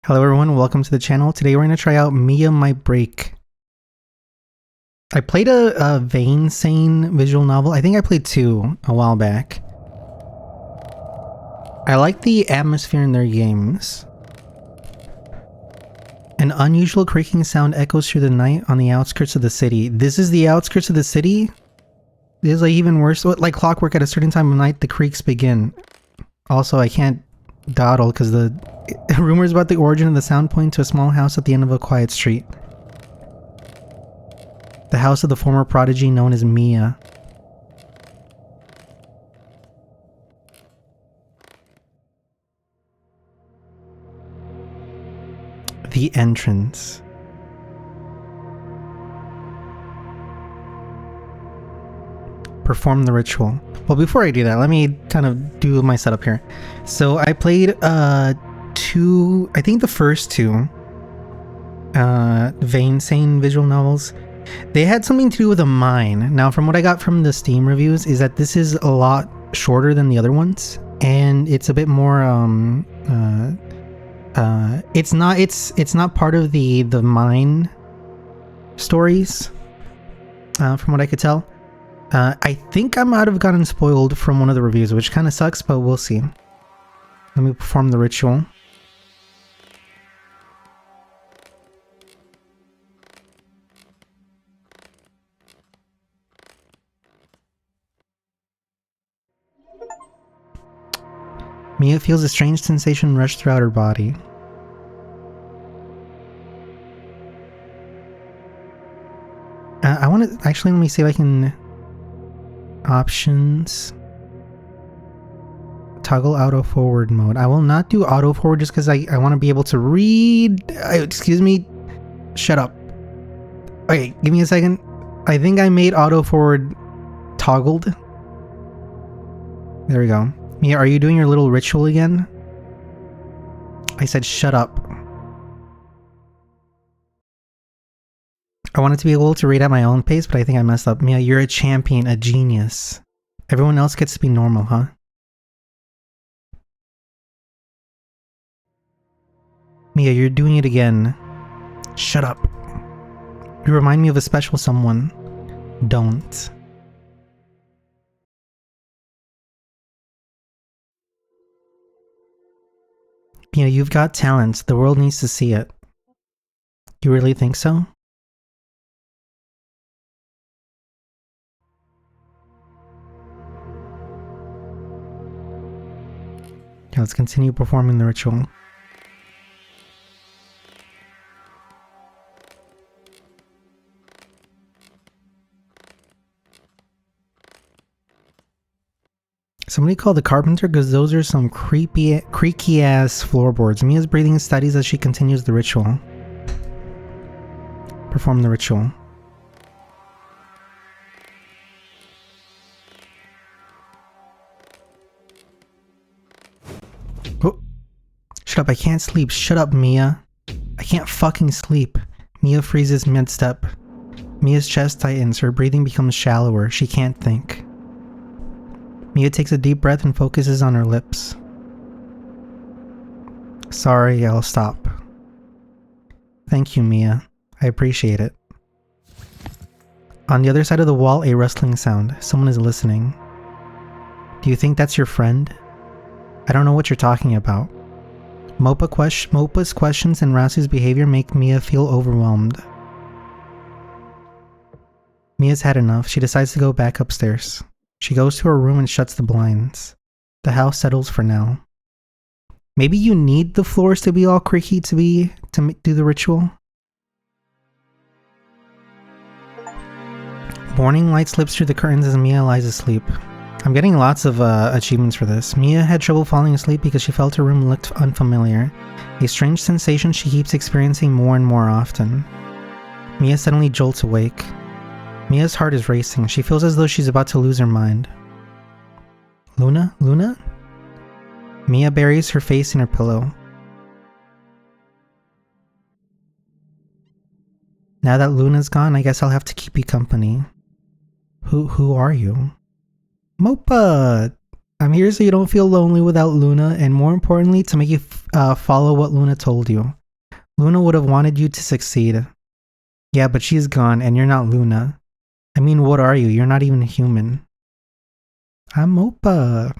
Hello everyone, welcome to the channel. Today we're going to try out Miya Might Break. I played a Vein Sane visual novel. I think I played two a while back. I like the atmosphere in their games. An unusual creaking sound echoes through the night on the outskirts of the city. This is the outskirts of the city? This is like even worse. Like clockwork, at a certain time of night, the creaks begin. Also, I can't dawdle because the rumors about the origin of the sound point to a small house at the end of a quiet street. The house of the former prodigy known as Miya. The entrance. Perform the ritual. Well, before I do that, let me kind of do my setup here. So I played I think the first two Vein Sane visual novels. They had something to do with a mine. Now, from what I got from the Steam reviews, is that this is a lot shorter than the other ones, and it's a bit more it's not part of the mine stories, from what I could tell. I think I might have gotten spoiled from one of the reviews, which kind of sucks, but we'll see. Let me perform the ritual. Miya feels a strange sensation rush throughout her body. I want to actually, let me see if I can... Options. Toggle auto forward mode. I will not do auto forward just because I want to be able to read. Excuse me. Shut up. Okay, give me a second. I think I made auto forward toggled. There we go. Miya, are you doing your little ritual again? I said shut up. I wanted to be able to read at my own pace, but I think I messed up. Miya, you're a champion, a genius. Everyone else gets to be normal, huh? Miya, you're doing it again. Shut up. You remind me of a special someone. Don't. Miya, you've got talent. The world needs to see it. You really think so? Okay, let's continue performing the ritual. Somebody called the carpenter because those are some creaky ass floorboards. Miya's breathing steadies as she continues the ritual. Perform the ritual. Oh. Shut up, I can't sleep. Shut up, Miya. I can't fucking sleep. Miya freezes mid-step. Miya's chest tightens. Her breathing becomes shallower. She can't think. Miya takes a deep breath and focuses on her lips. Sorry, I'll stop. Thank you, Miya. I appreciate it. On the other side of the wall, a rustling sound. Someone is listening. Do you think that's your friend? I don't know what you're talking about. Mopa's questions and Rasu's behavior make Miya feel overwhelmed. Miya's had enough. She decides to go back upstairs. She goes to her room and shuts the blinds. The house settles for now. Maybe you need the floors to be all creaky to do the ritual? Morning light slips through the curtains as Miya lies asleep. I'm getting lots of achievements for this. Miya had trouble falling asleep because she felt her room looked unfamiliar. A strange sensation she keeps experiencing more and more often. Miya suddenly jolts awake. Miya's heart is racing. She feels as though she's about to lose her mind. Luna? Luna? Miya buries her face in her pillow. Now that Luna's gone, I guess I'll have to keep you company. Who are you? Mopa! I'm here so you don't feel lonely without Luna, and more importantly, to make you follow what Luna told you. Luna would have wanted you to succeed. Yeah, but she's gone, and you're not Luna. I mean, what are you? You're not even human. I'm Mopa.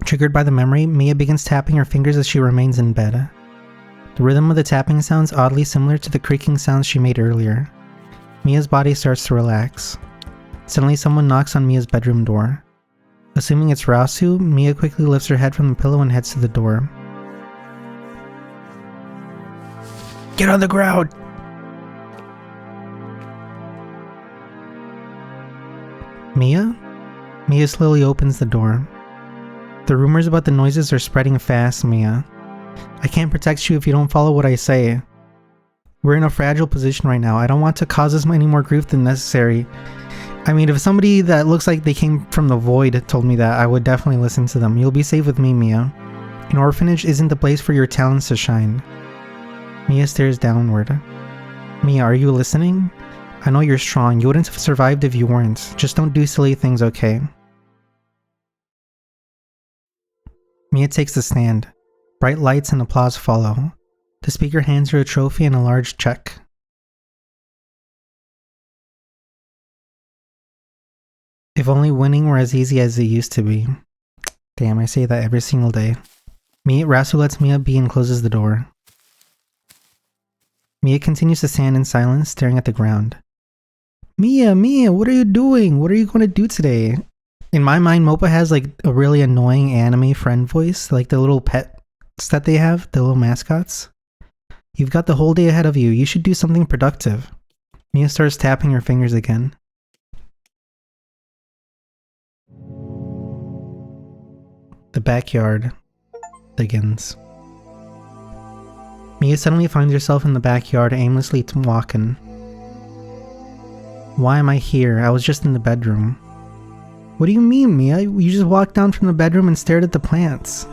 Triggered by the memory, Miya begins tapping her fingers as she remains in bed. The rhythm of the tapping sounds oddly similar to the creaking sounds she made earlier. Mia's body starts to relax. Suddenly, someone knocks on Mia's bedroom door. Assuming it's Rasu, Miya quickly lifts her head from the pillow and heads to the door. Get on the ground! Miya? Miya slowly opens the door. The rumors about the noises are spreading fast, Miya. I can't protect you if you don't follow what I say. We're in a fragile position right now. I don't want to cause us any more grief than necessary. I mean, if somebody that looks like they came from the void told me that, I would definitely listen to them. You'll be safe with me, Miya. An orphanage isn't the place for your talents to shine. Miya stares downward. Miya, are you listening? I know you're strong. You wouldn't have survived if you weren't. Just don't do silly things, okay? Miya takes the stand. Bright lights and applause follow. The speaker hands her a trophy and a large check. If only winning were as easy as it used to be. Damn, I say that every single day. Rasu lets Miya be and closes the door. Miya continues to stand in silence, staring at the ground. Miya, what are you doing? What are you going to do today? In my mind, Mopa has like a really annoying anime friend voice, like the little pets that they have, the little mascots. You've got the whole day ahead of you. You should do something productive. Miya starts tapping her fingers again. The backyard begins. Miya suddenly finds herself in the backyard, aimlessly walking. Why am I here? I was just in the bedroom. What do you mean, Miya? You just walked down from the bedroom and stared at the plants.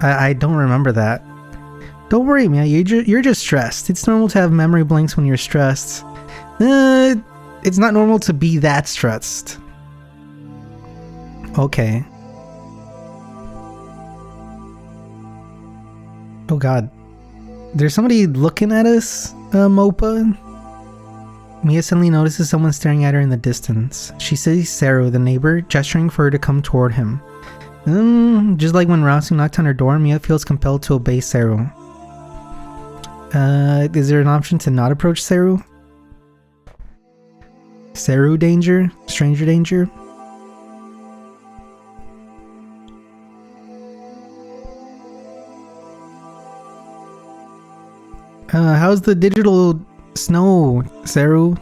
I don't remember that. Don't worry, Miya. You're just stressed. It's normal to have memory blanks when you're stressed. It's not normal to be that stressed. Okay. Oh god. There's somebody looking at us, Mopa? Miya suddenly notices someone staring at her in the distance. She sees Saru, the neighbor, gesturing for her to come toward him. Just like when Rasu knocked on her door, Miya feels compelled to obey Saru. Is there an option to not approach Saru? Saru danger? Stranger danger? How's the digital snow, Saru?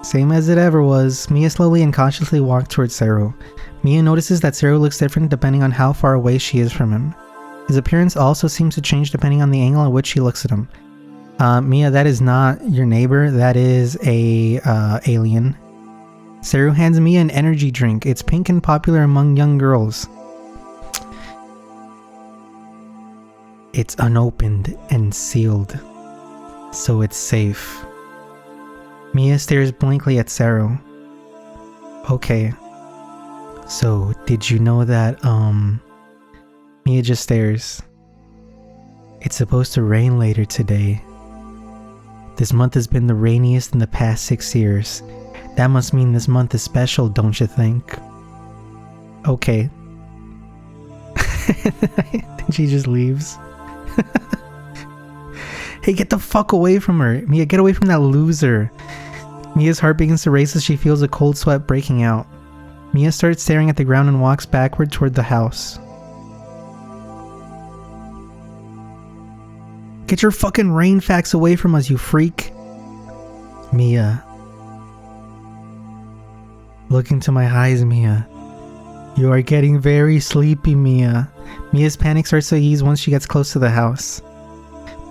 Same as it ever was. Miya slowly and cautiously walked towards Saru. Miya notices that Saru looks different depending on how far away she is from him. His appearance also seems to change depending on the angle at which she looks at him. Miya, that is not your neighbor. That is a alien. Saru hands Miya an energy drink. It's pink and popular among young girls. It's unopened and sealed, so it's safe. Miya stares blankly at Saru. Okay. So, did you know that, Miya just stares. It's supposed to rain later today. This month has been the rainiest in the past 6 years. That must mean this month is special, don't you think? Okay. Then she just leaves. Hey, get the fuck away from her. Miya, get away from that loser. Miya's heart begins to race as she feels a cold sweat breaking out. Miya starts staring at the ground and walks backward toward the house. Get your fucking rain facts away from us, you freak. Miya. Look into my eyes, Miya. You are getting very sleepy, Miya. Miya's panic starts to ease once she gets close to the house.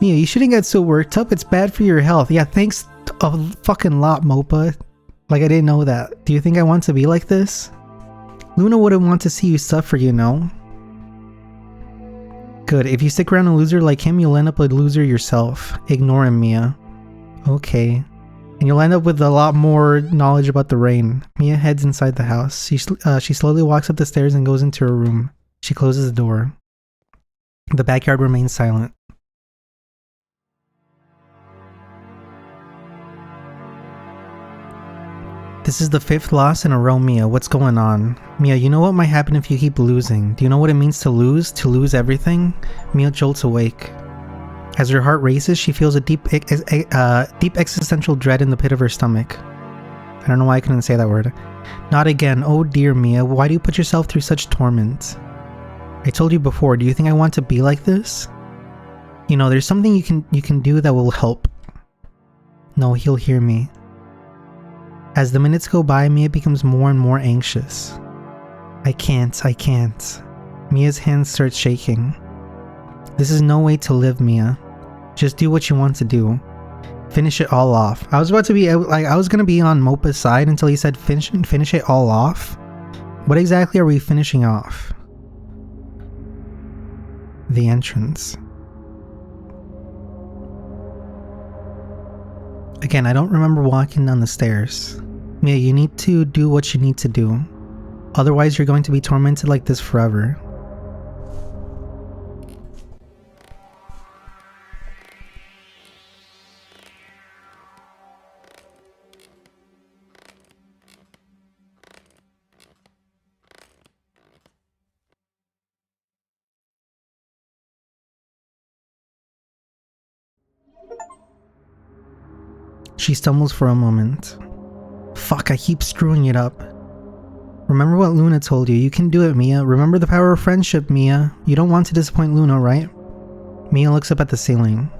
Miya, you shouldn't get so worked up. It's bad for your health. Yeah, thanks a fucking lot, Mopa. Like, I didn't know that. Do you think I want to be like this? Luna wouldn't want to see you suffer, you know? Good. If you stick around a loser like him, you'll end up a loser yourself. Ignore him, Miya. Okay. And you'll end up with a lot more knowledge about the rain. Miya heads inside the house. She slowly walks up the stairs and goes into her room. She closes the door. The backyard remains silent. This is the 5th loss in a row, Miya. What's going on? Miya, you know what might happen if you keep losing. Do you know what it means to lose? To lose everything? Miya jolts awake. As her heart races, she feels a deep existential dread in the pit of her stomach. I don't know why I couldn't say that word. Not again. Oh dear, Miya. Why do you put yourself through such torment? I told you before, do you think I want to be like this? You know, there's something you can do that will help. No, he'll hear me. As the minutes go by, Miya becomes more and more anxious. I can't. Miya's hands start shaking. This is no way to live, Miya. Just do what you want to do. Finish it all off. I was gonna be on Mopa's side until he said finish it all off. What exactly are we finishing off? The entrance. Again, I don't remember walking down the stairs. Miya, you need to do what you need to do. Otherwise, you're going to be tormented like this forever. She stumbles for a moment. Fuck, I keep screwing it up. Remember what Luna told you. You can do it, Miya. Remember the power of friendship, Miya. You don't want to disappoint Luna, right? Miya looks up at the ceiling.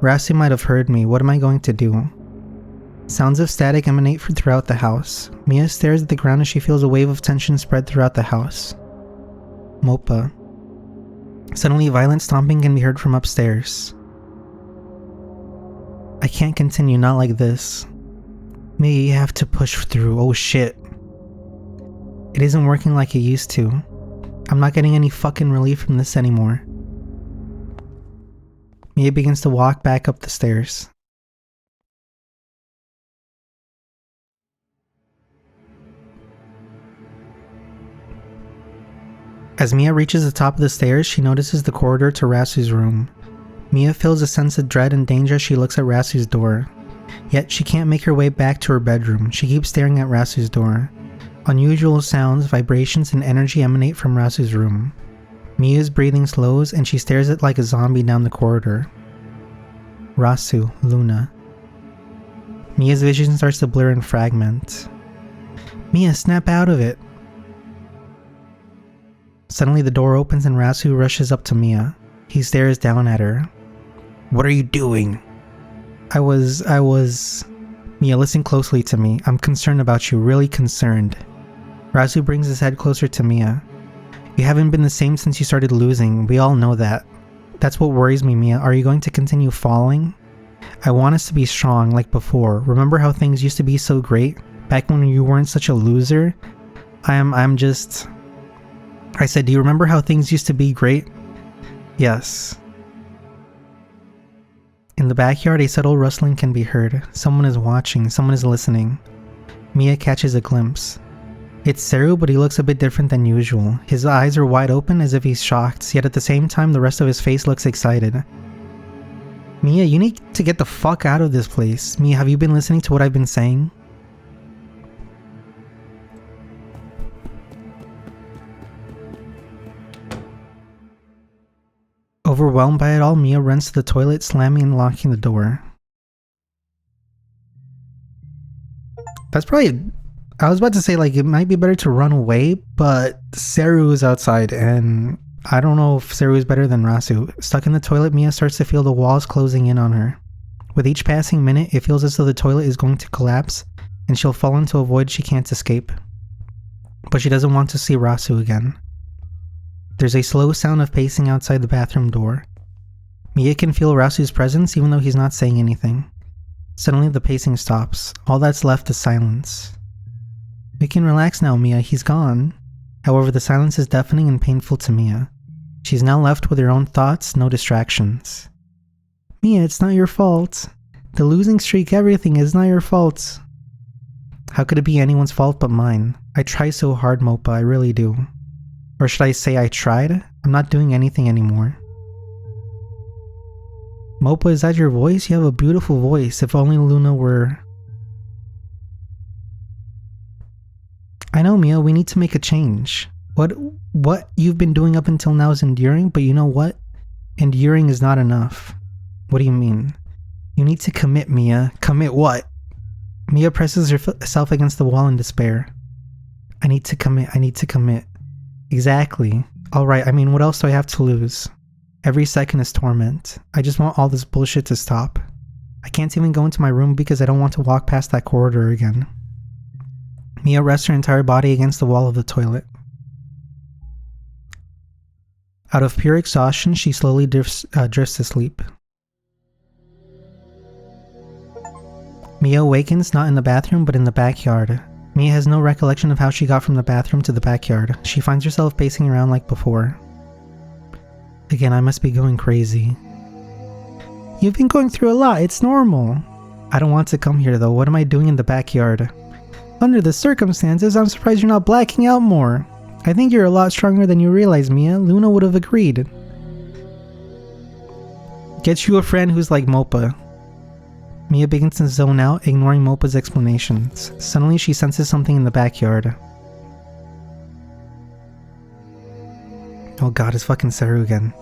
Rasu might have heard me. What am I going to do? Sounds of static emanate throughout the house. Miya stares at the ground as she feels a wave of tension spread throughout the house. Mopa. Suddenly, violent stomping can be heard from upstairs. I can't continue, not like this. Miya, you have to push through. Oh shit. It isn't working like it used to. I'm not getting any fucking relief from this anymore. Miya begins to walk back up the stairs. As Miya reaches the top of the stairs, she notices the corridor to Rasu's room. Miya feels a sense of dread and danger as she looks at Rasu's door. Yet she can't make her way back to her bedroom. She keeps staring at Rasu's door. Unusual sounds, vibrations, and energy emanate from Rasu's room. Miya's breathing slows and she stares at like a zombie down the corridor. Rasu, Luna. Miya's vision starts to blur and fragment. Miya, snap out of it! Suddenly the door opens and Rasu rushes up to Miya. He stares down at her. What are you doing? I was... Miya, listen closely to me. I'm concerned about you, really concerned. Rasu brings his head closer to Miya. You haven't been the same since you started losing. We all know that. That's what worries me, Miya. Are you going to continue falling? I want us to be strong like before. Remember how things used to be so great? Back when you weren't such a loser? I'm just... I said, do you remember how things used to be great? Yes. In the backyard, a subtle rustling can be heard. Someone is watching, someone is listening. Miya catches a glimpse. It's Seru, but he looks a bit different than usual. His eyes are wide open as if he's shocked, yet at the same time the rest of his face looks excited. Miya, you need to get the fuck out of this place. Miya, have you been listening to what I've been saying? Overwhelmed by it all, Miya runs to the toilet, slamming and locking the door. That's probably... I was about to say, like, it might be better to run away, but Seru is outside, and I don't know if Seru is better than Rasu. Stuck in the toilet, Miya starts to feel the walls closing in on her. With each passing minute, it feels as though the toilet is going to collapse, and she'll fall into a void she can't escape. But she doesn't want to see Rasu again. There's a slow sound of pacing outside the bathroom door. Miya can feel Rasu's presence even though he's not saying anything. Suddenly the pacing stops. All that's left is silence. We can relax now, Miya. He's gone. However, the silence is deafening and painful to Miya. She's now left with her own thoughts, no distractions. Miya, it's not your fault. The losing streak, everything is not your fault. How could it be anyone's fault but mine? I try so hard, Mopa, I really do. Or should I say I tried? I'm not doing anything anymore. Mopa, is that your voice? You have a beautiful voice. If only Luna were... I know, Miya, we need to make a change. What you've been doing up until now is enduring, but you know what? Enduring is not enough. What do you mean? You need to commit, Miya. Commit what? Miya presses herself against the wall in despair. I need to commit. Exactly. Alright, I mean, what else do I have to lose? Every second is torment. I just want all this bullshit to stop. I can't even go into my room because I don't want to walk past that corridor again. Miya rests her entire body against the wall of the toilet. Out of pure exhaustion, she slowly drifts to sleep. Miya awakens not in the bathroom but in the backyard. Miya has no recollection of how she got from the bathroom to the backyard. She finds herself pacing around like before. Again, I must be going crazy. You've been going through a lot, it's normal. I don't want to come here though, what am I doing in the backyard? Under the circumstances, I'm surprised you're not blacking out more. I think you're a lot stronger than you realize, Miya. Luna would have agreed. Get you a friend who's like Mopa. Miya begins to zone out, ignoring Mopa's explanations. Suddenly, she senses something in the backyard. Oh god, it's fucking Saru again.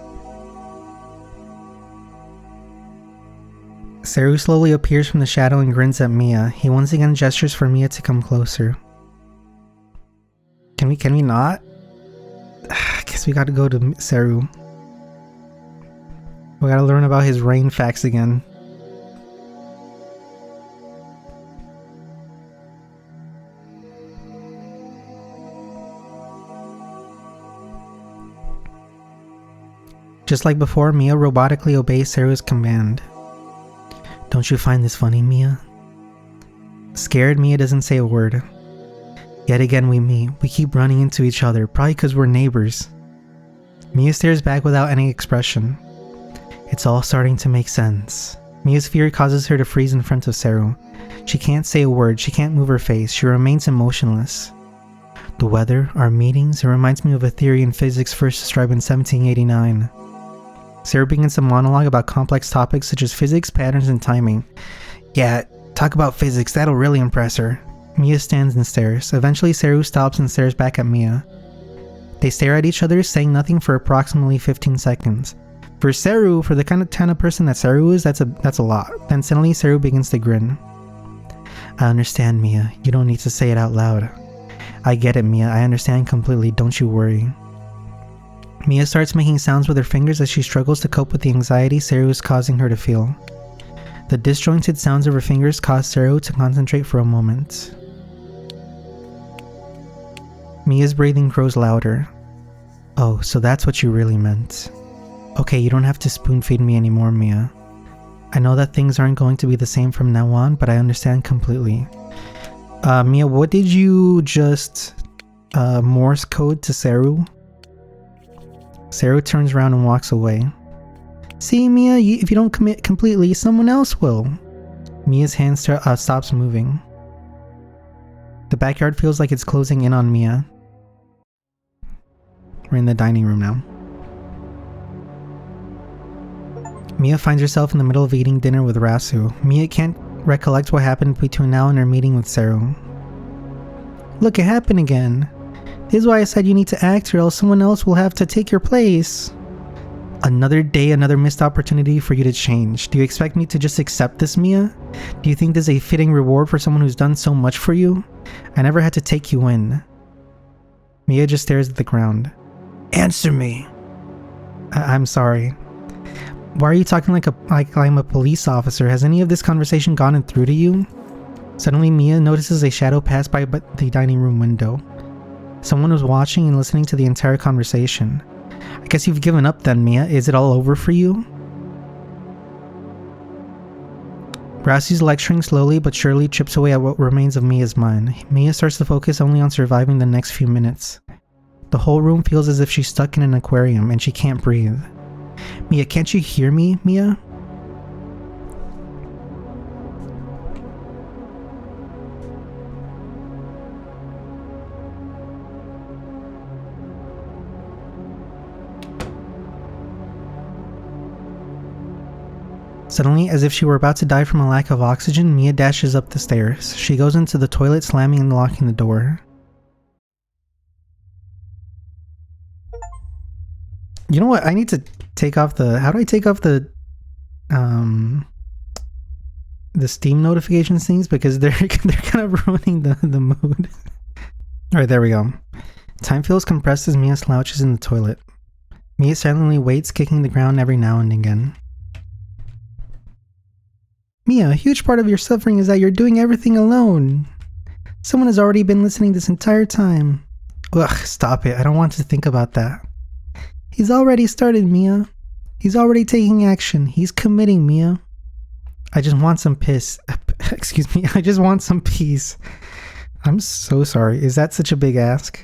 Saru slowly appears from the shadow and grins at Miya. He once again gestures for Miya to come closer. Can we not? I guess we gotta go to Saru. We gotta learn about his rain facts again. Just like before, Miya robotically obeys Saru's command. Don't you find this funny, Miya? Scared, Miya doesn't say a word. Yet again we meet. We keep running into each other, probably because we're neighbors. Miya stares back without any expression. It's all starting to make sense. Miya's fear causes her to freeze in front of Saru. She can't say a word, she can't move her face, she remains emotionless. The weather, our meetings, it reminds me of a theory in physics first described in 1789. Saru begins a monologue about complex topics such as physics, patterns, and timing. Yeah, talk about physics, that'll really impress her. Miya stands and stares. Eventually Saru stops and stares back at Miya. They stare at each other, saying nothing for approximately 15 seconds. For Saru, for the kind of person that Saru is, that's a lot. Then suddenly Saru begins to grin. I understand, Miya. You don't need to say it out loud. I get it, Miya. I understand completely. Don't you worry. Miya starts making sounds with her fingers as she struggles to cope with the anxiety Saru is causing her to feel. The disjointed sounds of her fingers cause Saru to concentrate for a moment. Miya's breathing grows louder. Oh, so that's what you really meant. Okay, you don't have to spoon feed me anymore, Miya. I know that things aren't going to be the same from now on, but I understand completely. Miya, what did you just Morse code to Saru? Saru turns around and walks away. See, Miya, if you don't commit completely, someone else will. Miya's hand stops moving. The backyard feels like it's closing in on Miya. We're in the dining room now. Miya finds herself in the middle of eating dinner with Rasu. Miya can't recollect what happened between now and her meeting with Saru. Look, it happened again. This is why I said you need to act or else someone else will have to take your place. Another day, another missed opportunity for you to change. Do you expect me to just accept this, Miya? Do you think this is a fitting reward for someone who's done so much for you? I never had to take you in. Miya just stares at the ground. Answer me. I'm sorry. Why are you talking like I'm a police officer? Has any of this conversation gone through to you? Suddenly, Miya notices a shadow pass by the dining room window. Someone was watching and listening to the entire conversation. I guess you've given up then, Miya. Is it all over for you? Rasu's lecturing slowly but surely chips away at what remains of Miya's mind. Miya starts to focus only on surviving the next few minutes. The whole room feels as if she's stuck in an aquarium and she can't breathe. Miya, can't you hear me, Miya? Suddenly, as if she were about to die from a lack of oxygen, Miya dashes up the stairs. She goes into the toilet, slamming and locking the door. You know what? I need to take off the... How do I take off the Steam notifications things? Because they're kind of ruining the mood. Alright, there we go. Time feels compressed as Miya slouches in the toilet. Miya silently waits, kicking the ground every now and again. Miya, a huge part of your suffering is that you're doing everything alone. Someone has already been listening this entire time. Ugh, stop it. I don't want to think about that. He's already started, Miya. He's already taking action. He's committing, Miya. I just want some piss. Excuse me. I just want some peace. I'm so sorry. Is that such a big ask?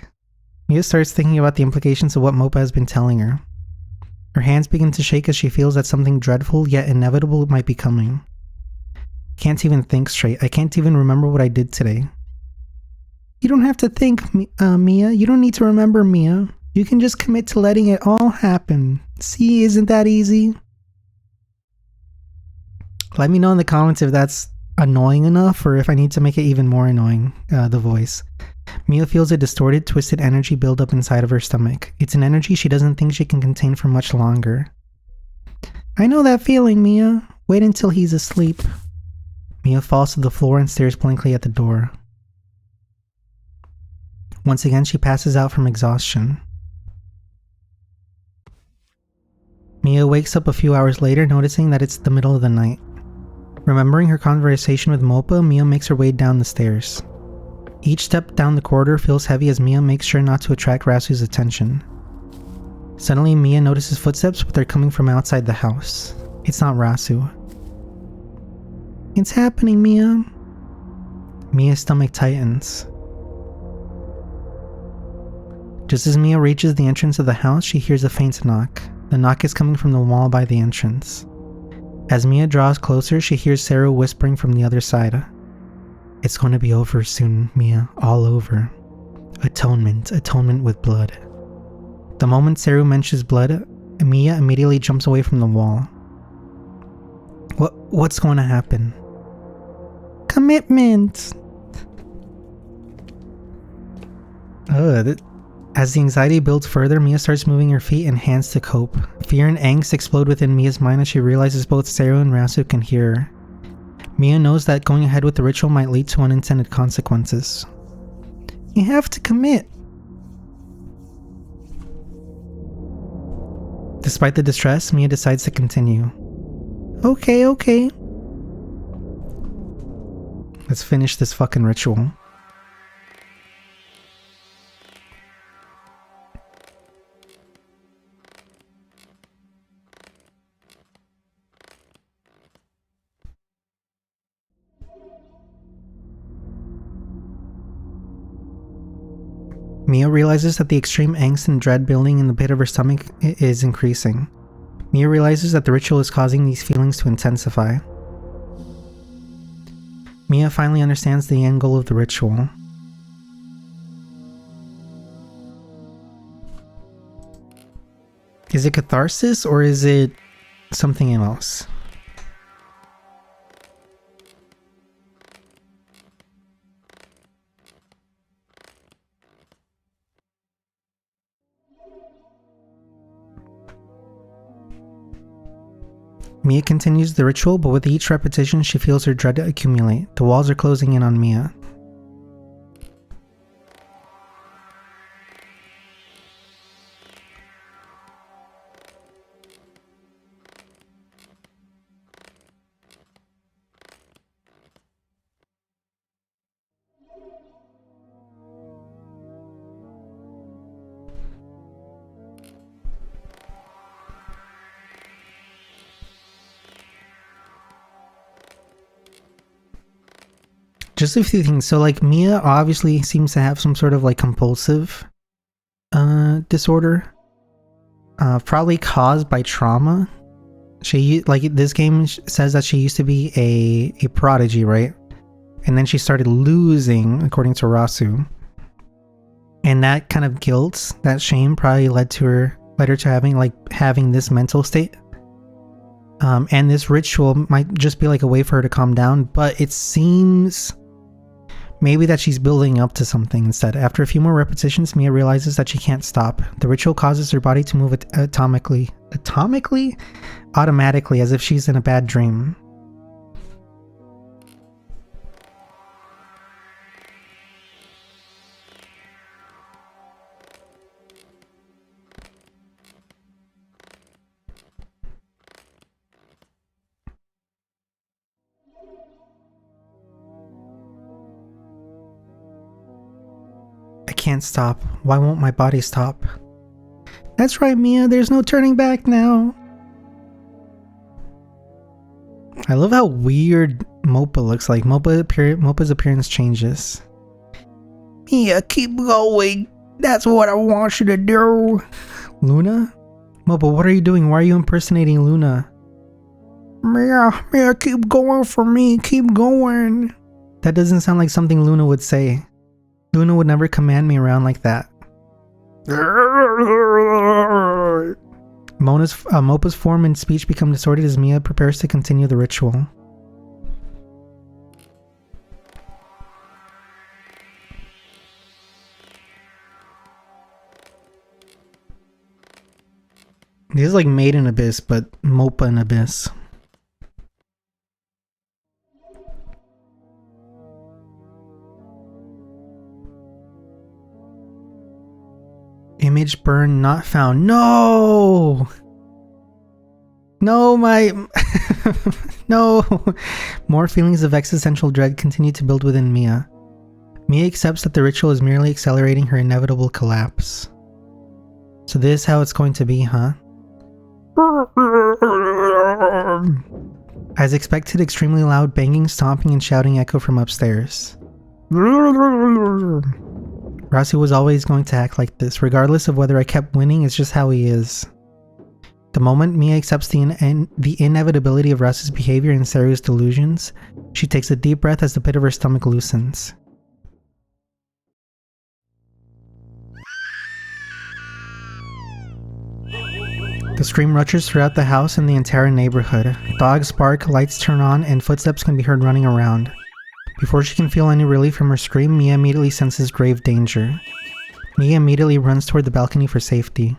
Miya starts thinking about the implications of what Mopa has been telling her. Her hands begin to shake as she feels that something dreadful yet inevitable might be coming. Can't even think straight. I can't even remember what I did today. You don't have to think, Miya. You don't need to remember, Miya. You can just commit to letting it all happen. See, isn't that easy? Let me know in the comments if that's annoying enough or if I need to make it even more annoying, the voice. Miya feels a distorted, twisted energy build up inside of her stomach. It's an energy she doesn't think she can contain for much longer. I know that feeling, Miya. Wait until he's asleep. Miya falls to the floor and stares blankly at the door. Once again, she passes out from exhaustion. Miya wakes up a few hours later, noticing that it's the middle of the night. Remembering her conversation with Mopa, Miya makes her way down the stairs. Each step down the corridor feels heavy as Miya makes sure not to attract Rasu's attention. Suddenly, Miya notices footsteps, but they're coming from outside the house. It's not Rasu. It's happening, Miya. Miya's stomach tightens. Just as Miya reaches the entrance of the house, she hears a faint knock. The knock is coming from the wall by the entrance. As Miya draws closer, she hears Saru whispering from the other side. It's going to be over soon, Miya. All over. Atonement. Atonement with blood. The moment Saru mentions blood, Miya immediately jumps away from the wall. What's going to happen? Commitment! As the anxiety builds further, Miya starts moving her feet and hands to cope. Fear and angst explode within Miya's mind as she realizes both Saru and Rasu can hear her. Miya knows that going ahead with the ritual might lead to unintended consequences. You have to commit. Despite the distress, Miya decides to continue. Okay. Let's finish this fucking ritual. Miya realizes that the extreme angst and dread building in the pit of her stomach is increasing. Miya realizes that the ritual is causing these feelings to intensify. Miya finally understands the end goal of the ritual. Is it catharsis or is it something else? Miya continues the ritual, but with each repetition she feels her dread accumulate. The walls are closing in on Miya. Just a few things. So like Miya obviously seems to have some sort of like compulsive disorder. Probably caused by trauma. She, like, this game says that she used to be a prodigy, right? And then she started losing, according to Rasu. And that kind of guilt, that shame probably led her to having this mental state. And this ritual might just be like a way for her to calm down, but it seems maybe that she's building up to something instead. After a few more repetitions, Miya realizes that she can't stop. The ritual causes her body to move automatically, as if she's in a bad dream. I can't stop. Why won't my body stop? That's right, Miya, there's no turning back now. I love how weird Mopa looks like. Mopa's appearance changes. Miya, keep going. That's what I want you to do. Luna? Mopa, what are you doing? Why are you impersonating Luna? Miya, keep going for me. Keep going. That doesn't sound like something Luna would say. Luna would never command me around like that. Mopa's form and speech become distorted as Miya prepares to continue the ritual. This is like Made in Abyss, but Mopa in Abyss. Image burn not found. No! No, no! More feelings of existential dread continue to build within Miya. Miya accepts that the ritual is merely accelerating her inevitable collapse. So this is how it's going to be, huh? As expected, extremely loud banging, stomping, and shouting echo from upstairs. Rasu was always going to act like this, regardless of whether I kept winning. It's just how he is. The moment Miya accepts the inevitability of Rasu's behavior and Seru's delusions, she takes a deep breath as the pit of her stomach loosens. The scream rushes throughout the house and the entire neighborhood. Dogs bark, lights turn on, and footsteps can be heard running around. Before she can feel any relief from her scream, Miya immediately senses grave danger. Miya immediately runs toward the balcony for safety.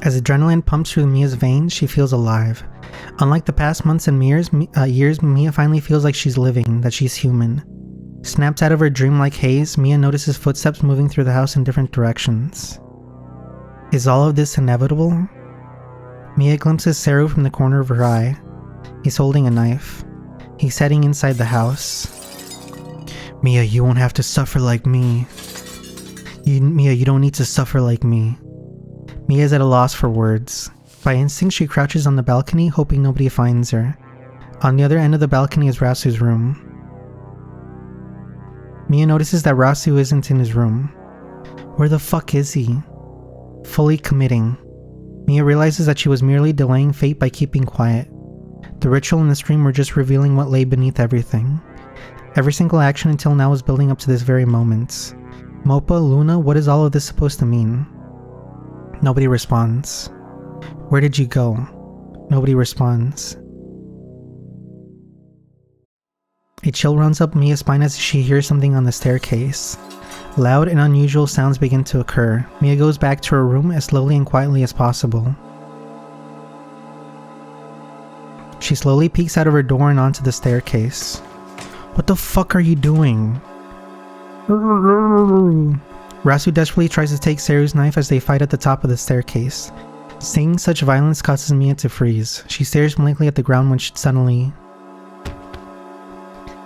As adrenaline pumps through Miya's veins, she feels alive. Unlike the past months and years, Miya finally feels like she's living, that she's human. Snapped out of her dreamlike haze, Miya notices footsteps moving through the house in different directions. Is all of this inevitable? Miya glimpses Seru from the corner of her eye. He's holding a knife. He's heading inside the house. Miya, you won't have to suffer like me. Miya, you don't need to suffer like me. Miya is at a loss for words. By instinct, she crouches on the balcony, hoping nobody finds her. On the other end of the balcony is Rasu's room. Miya notices that Rasu isn't in his room. Where the fuck is he? Fully committing. Miya realizes that she was merely delaying fate by keeping quiet. The ritual and the stream were just revealing what lay beneath everything. Every single action until now was building up to this very moment. Mopa, Luna, what is all of this supposed to mean? Nobody responds. Where did you go? Nobody responds. A chill runs up Miya's spine as she hears something on the staircase. Loud and unusual sounds begin to occur. Miya goes back to her room as slowly and quietly as possible. She slowly peeks out of her door and onto the staircase. What the fuck are you doing? Rasu desperately tries to take Seru's knife as they fight at the top of the staircase. Seeing such violence causes Miya to freeze. She stares blankly at the ground when suddenly...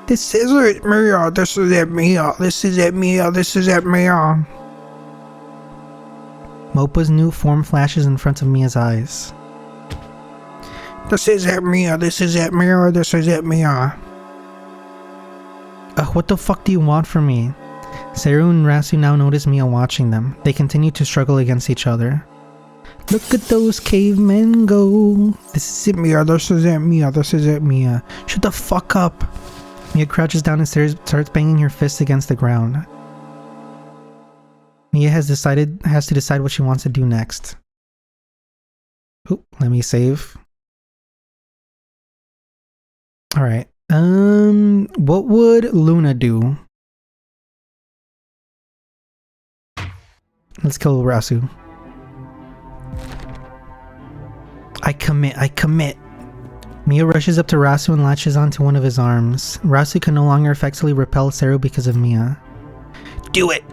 This is it, Miya. This is it, Miya. This is it, Miya. This is it, Miya. Mopa's new form flashes in front of Miya's eyes. This is it, Miya. This is it, Miya. This is it, Miya. What the fuck do you want from me? Seru and Rasu now notice Miya watching them. They continue to struggle against each other. Look at those cavemen go. This is it, Miya. This is it, Miya. This is it, Miya. Shut the fuck up. Miya crouches down and starts banging her fists against the ground. Miya has to decide what she wants to do next. Oop, let me save. Alright. What would Luna do? Let's kill Rasu. I commit. Miya rushes up to Rasu and latches onto one of his arms. Rasu can no longer effectively repel Seru because of Miya. Do it!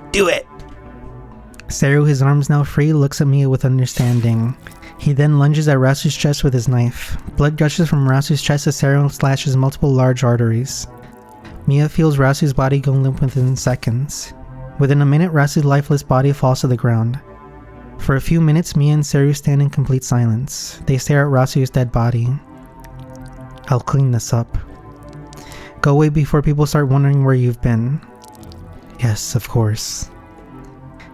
Seru, his arms now free, looks at Miya with understanding. He then lunges at Rasu's chest with his knife. Blood gushes from Rasu's chest as Seru slashes multiple large arteries. Miya feels Rasu's body go limp within seconds. Within a minute, Rasu's lifeless body falls to the ground. For a few minutes, Miya and Seru stand in complete silence. They stare at Rasu's dead body. I'll clean this up. Go away before people start wondering where you've been. Yes, of course.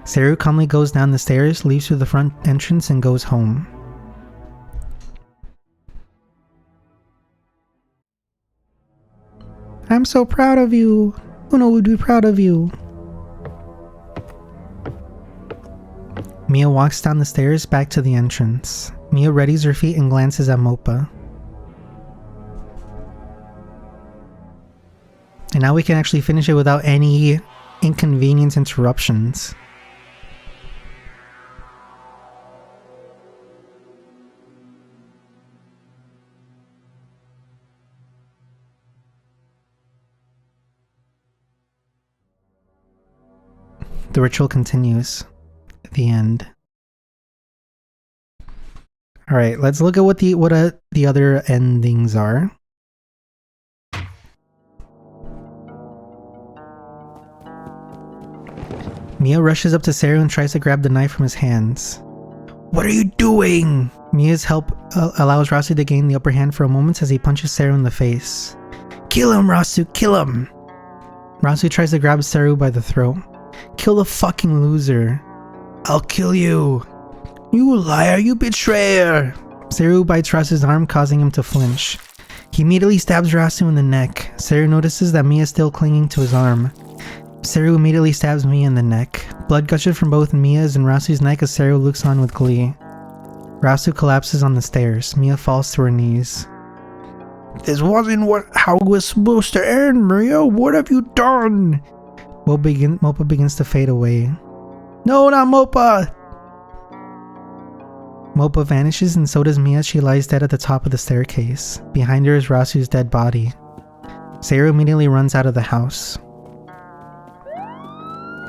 Seru calmly goes down the stairs, leaves through the front entrance, and goes home. I'm so proud of you. Uno would be proud of you. Miya walks down the stairs back to the entrance. Miya readies her feet and glances at Moppa. And now we can actually finish it without any inconvenience interruptions. The ritual continues. The end. Alright, let's look at what the other endings are. Miya rushes up to Seru and tries to grab the knife from his hands. What are you doing? Miya's help allows Rasu to gain the upper hand for a moment as he punches Seru in the face. Kill him, Rasu, kill him! Rasu tries to grab Seru by the throat. Kill the fucking loser. I'll kill you. You liar, you betrayer! Seru bites Rasu's arm, causing him to flinch. He immediately stabs Rasu in the neck. Seru notices that Miya is still clinging to his arm. Seru immediately stabs Miya in the neck. Blood gushes from both Miya's and Rasu's neck as Seru looks on with glee. Rasu collapses on the stairs. Miya falls to her knees. This wasn't how it was supposed to end, Miya. What have you done? Moppa begins to fade away. No, not Moppa! Moppa vanishes and so does Miya as she lies dead at the top of the staircase. Behind her is Rasu's dead body. Seru immediately runs out of the house.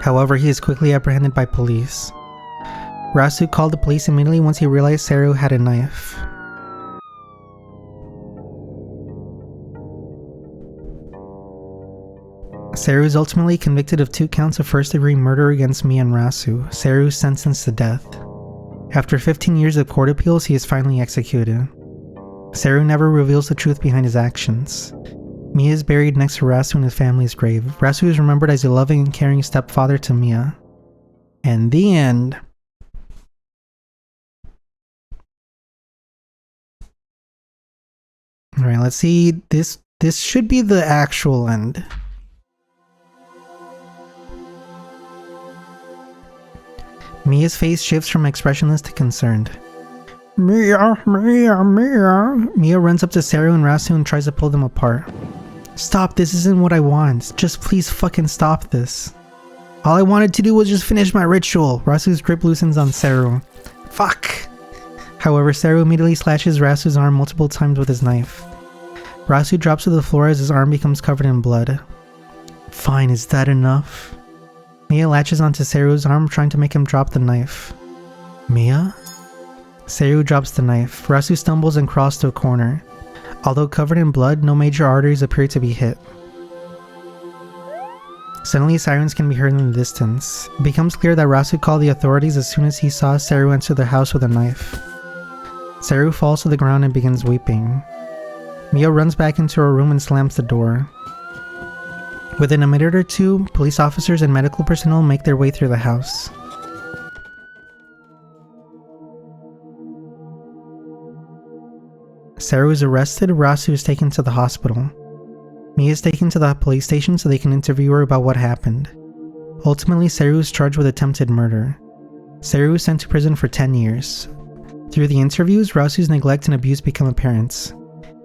However, he is quickly apprehended by police. Rasu called the police immediately once he realized Seru had a knife. Seru is ultimately convicted of 2 counts of first-degree murder against Miya and Rasu. Seru is sentenced to death. After 15 years of court appeals, he is finally executed. Seru never reveals the truth behind his actions. Miya is buried next to Rasu in his family's grave. Rasu is remembered as a loving and caring stepfather to Miya. And the end. Alright, let's see. This should be the actual end. Miya's face shifts from expressionless to concerned. Miya. Miya runs up to Seru and Rasu and tries to pull them apart. Stop, this isn't what I want. Just please fucking stop this. All I wanted to do was just finish my ritual. Rasu's grip loosens on Seru. Fuck. However, Seru immediately slashes Rasu's arm multiple times with his knife. Rasu drops to the floor as his arm becomes covered in blood. Fine, is that enough? Miya latches onto Seru's arm, trying to make him drop the knife. Miya? Seru drops the knife. Rasu stumbles and crawls to a corner. Although covered in blood, no major arteries appear to be hit. Suddenly, sirens can be heard in the distance. It becomes clear that Rasu called the authorities as soon as he saw Seru enter the house with a knife. Seru falls to the ground and begins weeping. Miya runs back into her room and slams the door. Within a minute or two, police officers and medical personnel make their way through the house. Saru is arrested. Rasu is taken to the hospital. Miya is taken to the police station so they can interview her about what happened. Ultimately, Saru is charged with attempted murder. Saru is sent to prison for 10 years. Through the interviews, Rasu's neglect and abuse become apparent.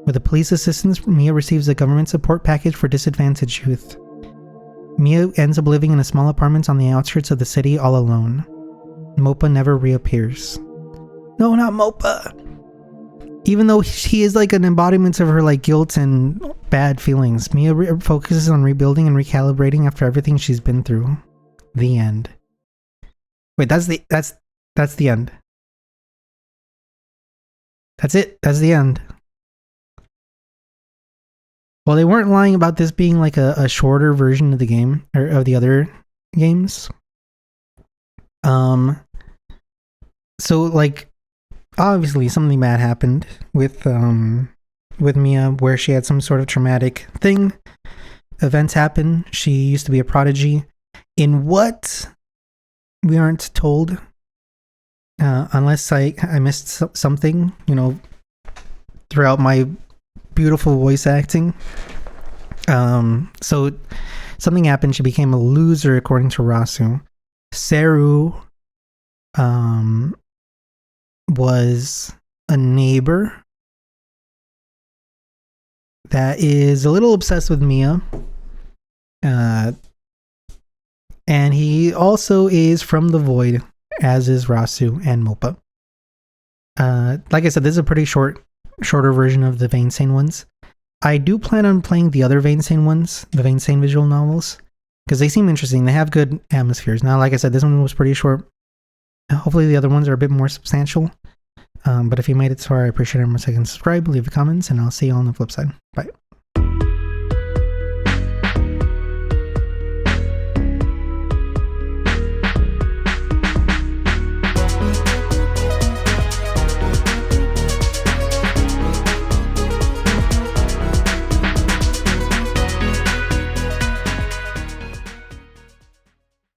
With the police assistance, Miya receives a government support package for disadvantaged youth. Miya ends up living in a small apartment on the outskirts of the city all alone. Mopa never reappears. No, not Mopa! Even though he is like an embodiment of her like guilt and bad feelings, Miya focuses on rebuilding and recalibrating after everything she's been through. The end. Wait, that's the end. That's it. That's the end. Well, they weren't lying about this being like a shorter version of the game or of the other games. So like obviously something bad happened with Miya where she had some sort of traumatic thing. Events happen. She used to be a prodigy. In what? We aren't told. Unless I missed something, you know, throughout my beautiful voice acting. So something happened. She became a loser according to Rasu. Saru was a neighbor that is a little obsessed with Miya. And he also is from the void, as is Rasu and Mopa. Like I said, this is a pretty shorter version of the Vainsane ones. I do plan on playing the other Vainsane ones, the Vainsane visual novels, because they seem interesting. They have good atmospheres. Now, like I said, this one was pretty short. Hopefully the other ones are a bit more substantial. But if you made it so far, I appreciate it. Remember to subscribe, leave comments, and I'll see you on the flip side. Bye.